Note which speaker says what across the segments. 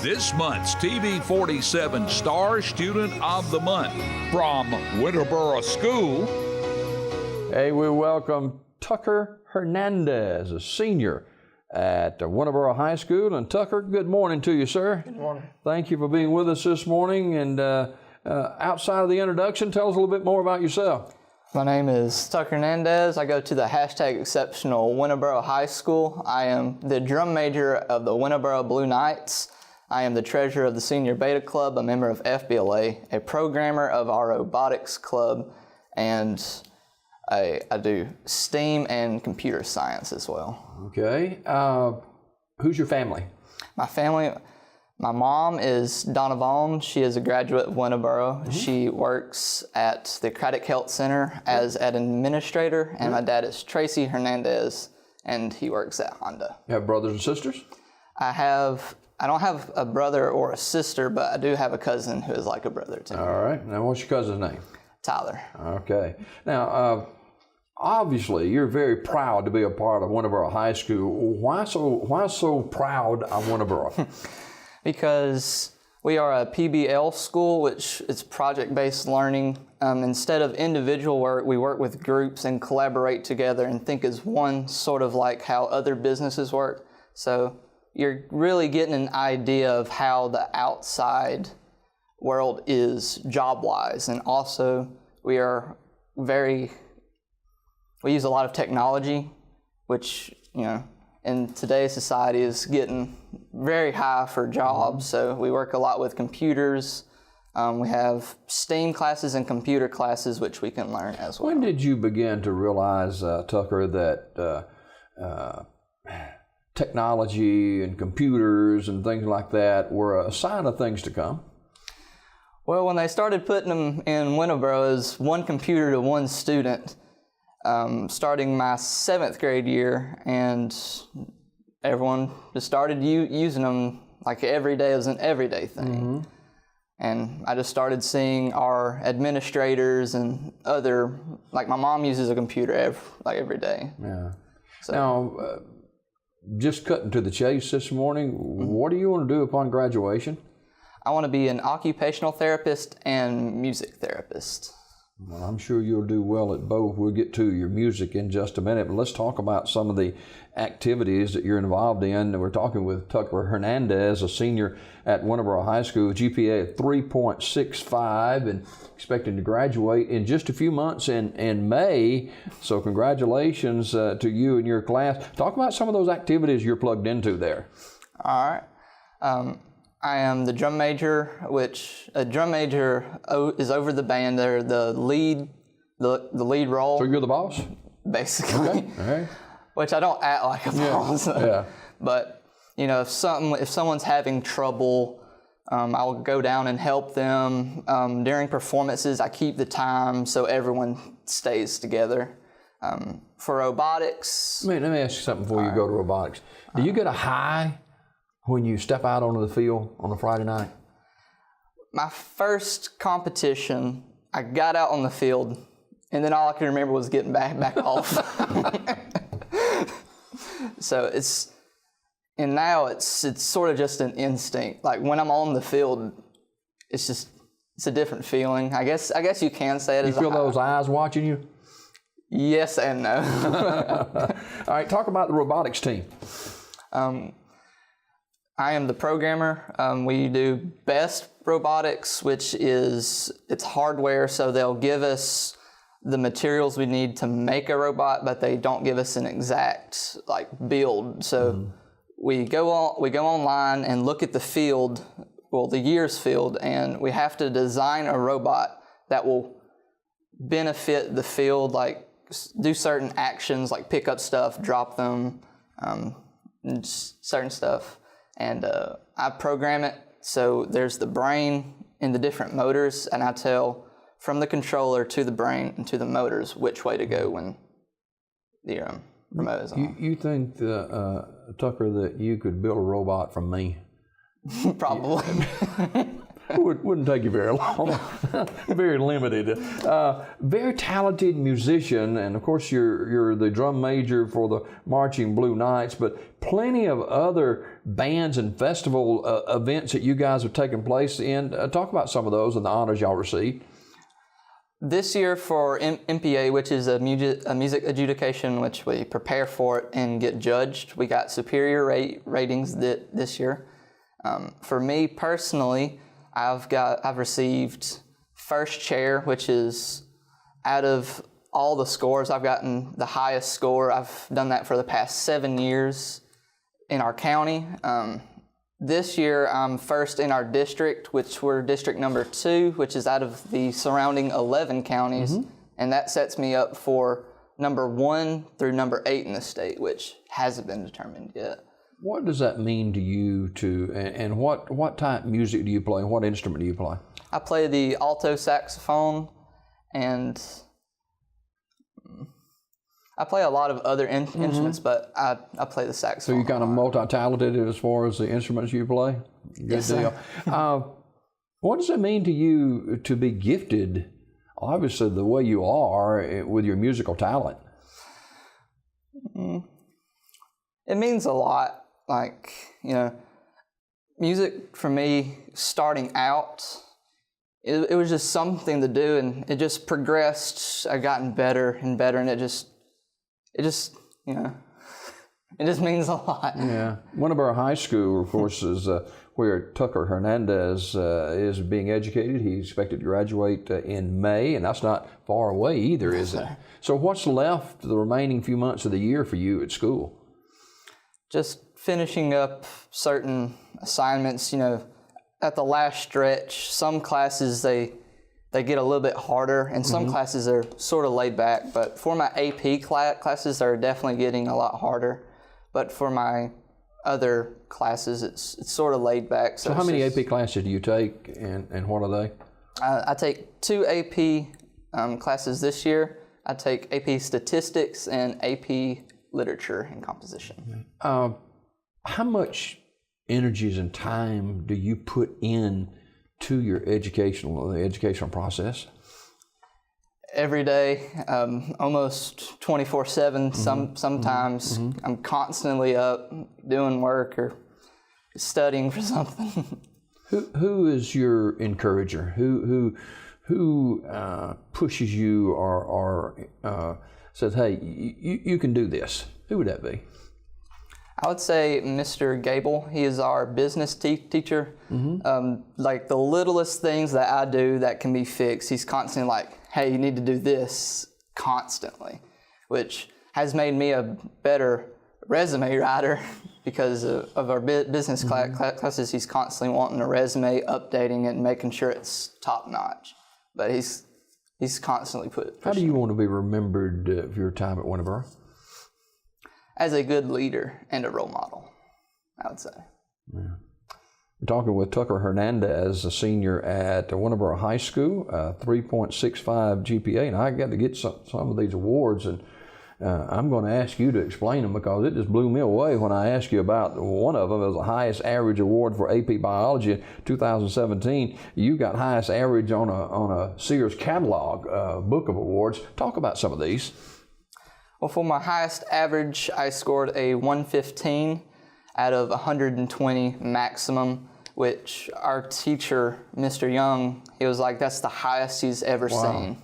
Speaker 1: This month's TV 47 Star Student of the Month from Winterboro School.
Speaker 2: Hey, we welcome Tucker Hernandez, a senior at Winterboro High School. And Tucker, good morning to you, sir.
Speaker 3: Good morning.
Speaker 2: Thank you for being with us this morning. And outside of the introduction, tell us a little bit more about yourself.
Speaker 3: My name is Tucker Hernandez. I go to the #exceptional Winterboro High School. I am the drum major of the Winterboro Blue Knights. I am the treasurer of the Senior Beta Club, a member of FBLA, a programmer of our robotics club, and I do STEAM and computer science as well.
Speaker 2: Okay. Who's your family?
Speaker 3: My family, my mom is Donna Vaughn. She is a graduate of Winterboro. Mm-hmm. She works at the Craddock Health Center as an administrator, and my dad is Tracy Hernandez, and he works at Honda.
Speaker 2: You have brothers and sisters?
Speaker 3: I don't have a brother or a sister, but I do have a cousin who is like a brother to me.
Speaker 2: All right. Now, what's your cousin's name?
Speaker 3: Tyler.
Speaker 2: Okay. Now, obviously, you're very proud to be a part of Winterboro High School. Why so proud of Winterboro?
Speaker 3: Because we are a PBL school, which is project-based learning. Instead of individual work, we work with groups and collaborate together and think as one, sort of like how other businesses work. So you're really getting an idea of how the outside world is job-wise. And also, we use a lot of technology, which, in today's society is getting very high for jobs. So we work a lot with computers. We have STEAM classes and computer classes, which we can learn as well.
Speaker 2: When did you begin to realize, Tucker, that technology and computers and things like that were a sign of things to come?
Speaker 3: Well, when they started putting them in Winterboro as one computer to one student, starting my 7th grade year, and everyone just started using them like every day. It was an everyday thing. Mm-hmm. And I just started seeing our administrators and like my mom uses a computer every day.
Speaker 2: Yeah.
Speaker 3: So,
Speaker 2: now, just cutting to the chase this morning, what do you want to do upon graduation?
Speaker 3: I want to be an occupational therapist and music therapist.
Speaker 2: Well, I'm sure you'll do well at both. We'll get to your music in just a minute, but let's talk about some of the activities that you're involved in. We're talking with Tucker Hernandez, a senior at Winterboro High School, GPA of 3.65, and expecting to graduate in just a few months in May. So congratulations to you and your class. Talk about some of those activities you're plugged into there.
Speaker 3: All right. I am the drum major, which a drum major is over the band. They're the lead role.
Speaker 2: So you're the boss?
Speaker 3: Basically.
Speaker 2: Okay. All right.
Speaker 3: Which I don't act like a boss.
Speaker 2: Yeah.
Speaker 3: But, if someone's having trouble, I'll go down and help them. During performances, I keep the time so everyone stays together. For robotics.
Speaker 2: Let me ask you something before you go to robotics. Do you get a high when you step out onto the field on a Friday night?
Speaker 3: My first competition, I got out on the field, and then all I can remember was getting back off. So now it's sort of just an instinct. Like when I'm on the field, it's a different feeling. I guess you can say it as a high.
Speaker 2: You feel those eyes watching you?
Speaker 3: Yes and no.
Speaker 2: All right, talk about the robotics team.
Speaker 3: I am the programmer. We do BEST robotics, which it's hardware, so they'll give us the materials we need to make a robot, but they don't give us an exact build. So we go online and look at the field, the year's field, and we have to design a robot that will benefit the field, like do certain actions, like pick up stuff, drop them, and certain stuff. And I program it, so there's the brain in the different motors, and I tell from the controller to the brain and to the motors which way to go when the remote is on.
Speaker 2: You think, Tucker, that you could build a robot from me?
Speaker 3: Probably.
Speaker 2: Wouldn't take you very long. Very limited. Very talented musician, and of course you're the drum major for the Marching Blue Knights, but plenty of other bands and festival events that you guys have taken place in. Talk about some of those and the honors y'all received.
Speaker 3: This year for MPA, which is a music adjudication, which we prepare for it and get judged, we got superior ratings this year. For me personally, I've received first chair, which is out of all the scores, I've gotten the highest score. I've done that for the past 7 years in our county. This year, I'm first in our district, which we're district number 2, which is out of the surrounding 11 counties, and that sets me up for number 1 through number 8 in the state, which hasn't been determined yet.
Speaker 2: What does that mean to you, and what type of music do you play? What instrument do you play?
Speaker 3: I play the alto saxophone, and I play a lot of other instruments, but I play the saxophone.
Speaker 2: So you're kind of multi-talented as far as the instruments you play? Good
Speaker 3: yes,
Speaker 2: deal. What does it mean to you to be gifted, obviously the way you are, with your musical talent?
Speaker 3: It means a lot. Like, music for me, starting out, it was just something to do, and it just progressed. I've gotten better and better, and it just means a lot. Yeah.
Speaker 2: Winterboro High School, of course, is where Tucker Hernandez is being educated. He's expected to graduate in May, and that's not far away either, is it? So what's left the remaining few months of the year for you at school?
Speaker 3: Just finishing up certain assignments, at the last stretch. Some classes, they get a little bit harder, and some classes are sort of laid back. But for my AP classes, they're definitely getting a lot harder. But for my other classes, it's sort of laid back.
Speaker 2: So how many AP classes do you take, and what are they?
Speaker 3: I take 2 AP classes this year. I take AP Statistics and AP Literature and Composition.
Speaker 2: How much energies and time do you put in to your educational process?
Speaker 3: Every day, almost 24/7. Sometimes I'm constantly up doing work or studying for something.
Speaker 2: Who is your encourager? Who pushes you or says, "Hey, you can do this"? Who would that be?
Speaker 3: I would say Mr. Gable. He is our business teacher. Like the littlest things that I do that can be fixed, he's constantly like, hey, you need to do this constantly, which has made me a better resume writer because of our business classes. He's constantly wanting a resume, updating it, and making sure it's top notch. But he's constantly pushing.
Speaker 2: How do you want to be remembered for your time at Winterboro?
Speaker 3: As a good leader and a role model, I would say.
Speaker 2: Yeah. We're talking with Tucker Hernandez, a senior at Winterboro High School, 3.65 GPA, and I got to get some of these awards, and I'm going to ask you to explain them because it just blew me away when I asked you about one of them. It was the highest average award for AP Biology in 2017. You got highest average on a Sears catalog book of awards. Talk about some of these.
Speaker 3: Well, for my highest average, I scored a 115 out of 120 maximum, which our teacher, Mr. Young, he was like, that's the highest he's ever seen.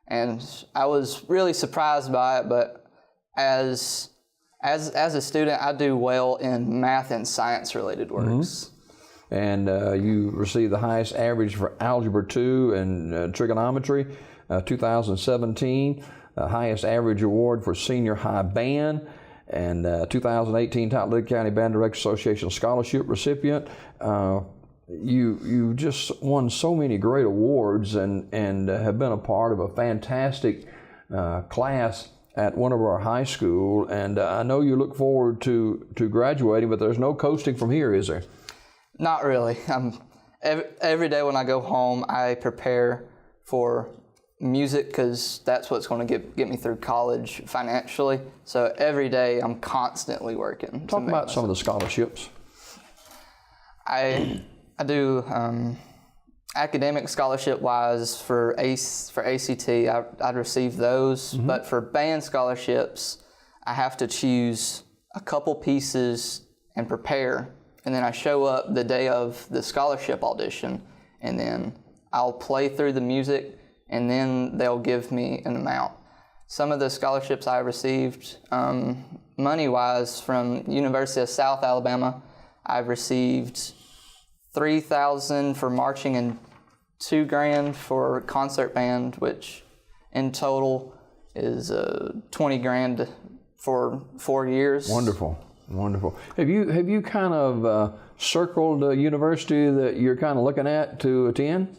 Speaker 3: And I was really surprised by it, but as a student, I do well in math and science-related works.
Speaker 2: And you received the highest average for Algebra 2 and Trigonometry, 2017. Highest average award for Senior High Band, and 2018 Totally County Band Directors Association Scholarship recipient. You just won so many great awards and have been a part of a fantastic class at Winterboro High School. And I know you look forward to graduating, but there's no coasting from here, is there?
Speaker 3: Not really. Every day when I go home, I prepare for music because that's what's going to get me through college financially. So every day I'm constantly working.
Speaker 2: Talk about some of the scholarships.
Speaker 3: I do Academic scholarship-wise, for ACT, I'd receive those. But for band scholarships, I have to choose a couple pieces and prepare. And then I show up the day of the scholarship audition, and then I'll play through the music, and then they'll give me an amount. Some of the scholarships I received, money-wise, from University of South Alabama, I've received $3,000 for marching and $2,000 for concert band, which in total is $20,000 for 4 years.
Speaker 2: Wonderful, wonderful. Have you kind of circled a university that you're kind of looking at to attend?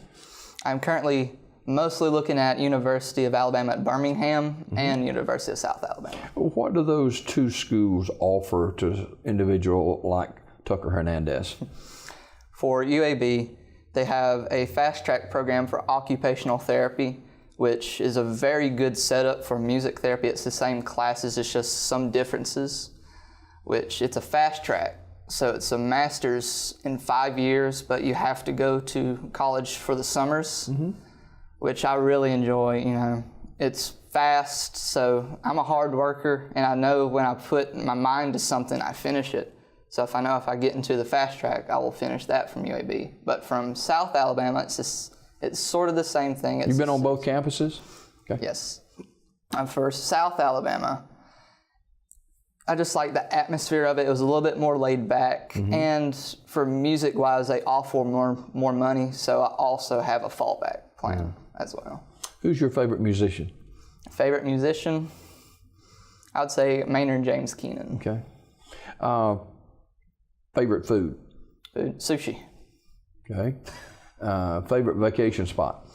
Speaker 3: I'm currently mostly looking at University of Alabama at Birmingham and University of South Alabama.
Speaker 2: What do those two schools offer to an individual like Tucker Hernandez?
Speaker 3: For UAB, they have a fast-track program for occupational therapy, which is a very good setup for music therapy. It's the same classes, it's just some differences, which it's a fast track. So it's a master's in 5 years, but you have to go to college for the summers, which I really enjoy. You know, it's fast, so I'm a hard worker, and I know when I put my mind to something, I finish it. So if I get into the fast track, I will finish that from UAB. But from South Alabama, it's sort of the same thing.
Speaker 2: You've been on both campuses? Okay.
Speaker 3: Yes. For South Alabama, I just like the atmosphere of it. It was a little bit more laid back. And for music-wise, they offer more money, so I also have a fallback plan as well.
Speaker 2: Who's your favorite musician?
Speaker 3: Favorite musician? I would say Maynard James Keenan.
Speaker 2: Okay. Favorite food?
Speaker 3: Sushi.
Speaker 2: Okay. Favorite vacation spot?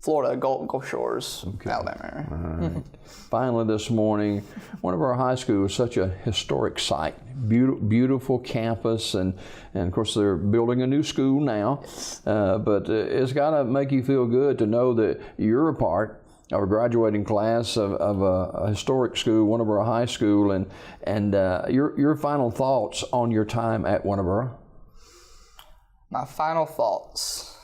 Speaker 3: Florida, Gulf Shores, Alabama.
Speaker 2: All right. Finally this morning, one of our high schools is such a historic site. Beautiful campus, and of course they're building a new school now. But it's got to make you feel good to know that you're a part of a graduating class of a historic school, Winterboro High School, and your final thoughts on your time at Winterboro.
Speaker 3: My final thoughts.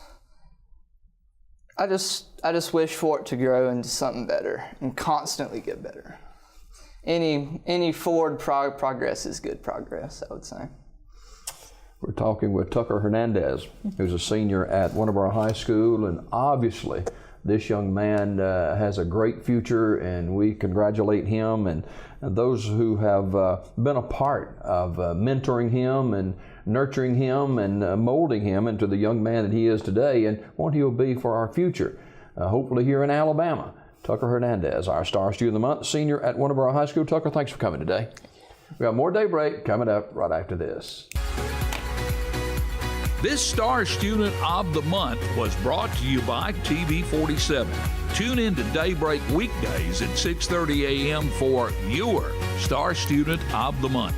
Speaker 3: I just wish for it to grow into something better and constantly get better. Any forward progress is good progress, I would say.
Speaker 2: We're talking with Tucker Hernandez, who's a senior at Winterboro High School, and obviously this young man has a great future, and we congratulate him and those who have been a part of mentoring him and nurturing him and molding him into the young man that he is today and what he'll be for our future, hopefully here in Alabama. Tucker Hernandez, our Star Student of the Month, senior at Winterboro High School. Tucker, thanks for coming today. We got more Daybreak coming up right after this.
Speaker 1: This Star Student of the Month was brought to you by TV 47. Tune in to Daybreak weekdays at 6:30 a.m. for your Star Student of the Month.